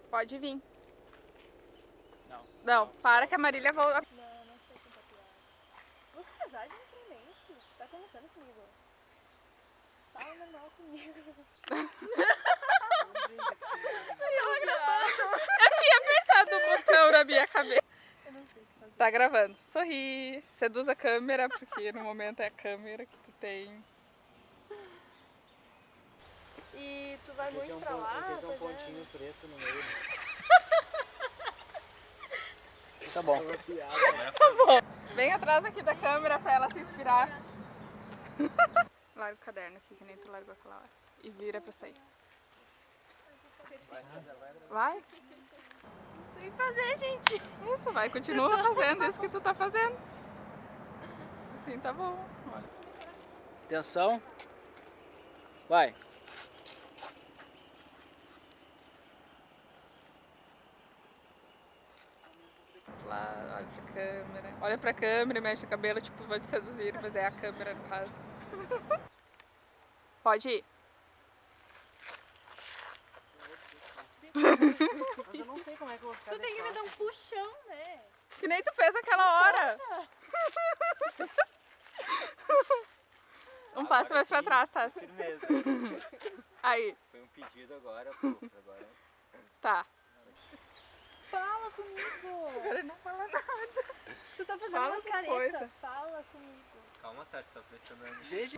Pode vir. Não. Não, para que a Marília volta. Não sei contar piada. Vamos casar gentilmente. Tá conversando comigo. Fala normal comigo. Eu tinha apertado o botão na minha cabeça. Eu não sei o que fazer. Tá gravando. Sorri. Seduz a câmera, porque no momento é a câmera que tu tem. E tu vai muito pra lá? Tem um Pois é. pontinho preto no meio. Tá bom. Bem atrás aqui da câmera pra ela se inspirar. Larga o caderno aqui, que nem tu largou aquela hora. E vira pra sair. Vai? Não sei o que fazer, gente. Isso, vai. Continua fazendo isso que tu tá fazendo. Assim tá bom. Olha. Atenção. Vai. Lá, olha pra câmera. Olha pra câmera e mexe o cabelo, tipo, vou te seduzir, mas é a câmera no caso. Pode ir. Mas eu não sei como é que eu vou ficar. Tu tem que me dar um puxão, né? Que nem tu fez aquela hora. Um passo mais pra trás, tá? Firmeza. Aí, Foi um pedido agora, pô. Agora. tá. Fala comigo. Agora não fala nada. Tu tá fazendo Fala umas alguma caretas. coisa. Fala comigo. Calma, Tati, tá pressionando. GG.